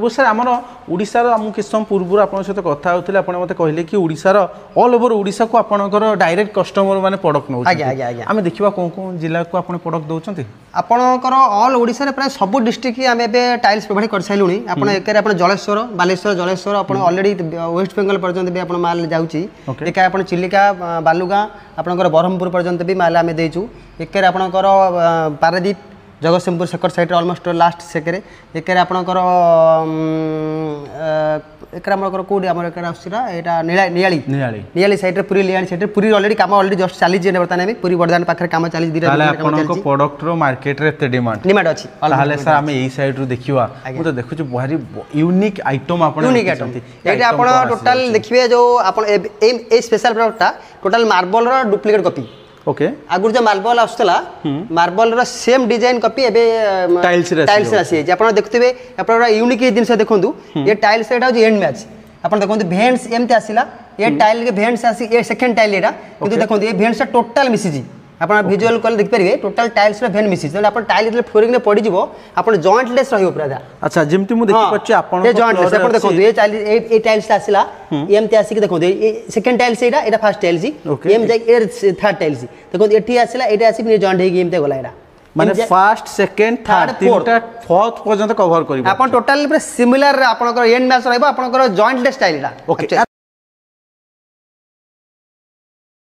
sir आमर ओडिशार आम किछ समय पूर्व आपन सहित कथा होतले आपन मते कहले कि ओडिशार ऑल ओवर ओडिशा को आपनकर डायरेक्ट कस्टमर माने प्रोडक्ट नौ आज्ञा आज्ञा आज्ञा आमे देखिबा कोन जिल्ला को आपन प्रोडक्ट दउचंती आपनकर ऑल ओडिशा रे प्राय सब डिस्ट्रिक्ट की आमे बे टाइल्स प्रोवाइड कर साइलुनी आपन एके आपन जलेश्वर बालेश्वर जलेश्वर आपन ऑलरेडी वेस्ट बेंगल पर्यंत भी आपन माल जाउची एके आपन चिलिका बालुगा आपनकर बरहमपुर पर्यंत भी माल आमे देचू एके आपनकर पारादीप जगतसिंहपुर सेकर साइड ऑलमोस्ट लास्ट सेकरे एके आपनकर एकरा हमर कोडी हमर एकरा आसीरा एटा नियाली नियाली साइड रे पूरी नियाली साइड रे पूरी ऑलरेडी काम ऑलरेडी जस्ट चाली जे बर्तन में पूरी बरदान पाखरे काम चाली दिरा ताले आपन को प्रोडक्ट रो मार्केट रे एते डिमांड अछि ताले सर हमें एई साइड रो देखिवा मु तो देखु छु भारी यूनिक आइटम आपन यूनिक आइटम एटा आपन टोटल देखिबे जो आपन ए स्पेशल प्रोडक्टटा टोटल मार्बल रो डुप्लीकेट कॉपी ओके आगुर जो मार्बल आसला मार्बल रो सेम डिजाइन कॉपी एबे टाइल्स आसी जे आपण देखुथिबे आपण यूनिक जिंस देखंतु ये टाइल्स एटा जो एंड मैच आपण देखंतु भेंट्स एमते आसीला ये टाइल के भेंट्स आसी ये सेकंड टाइल एटा किंतु देखंतु ये भेंट्स टोटल मिसिजी आपण विजुअल कल देख परिबे टोटल टाइल्स रे भेन मिसिजी आपण टाइल जे फ्लोरिंग रे पड़ी जिवो आपण जॉइंटलेस रहियो पूरा अच्छा जेमति मु देखि पछ आपण ये जॉइंटलेस आपण देखंतु ये टाइल्स आसीला एमते आसी के देखंतु ये सेकंड टाइल्स एटा एटा फर्स्ट टाइल जी एम जाय ए थर्ड टाइल जी देखंतु एठी आसीला एटा आसी नि जॉइंट हेगी एमते गला एटा माने फर्स्ट सेकंड थर्ड तीनटा फोर्थ पर्यंत कवर करिबो आपण टोटल सिमिलर आपनकर एंड मैच रहइबो आपनकर जॉइंटलेस स्टाइल एटा ओके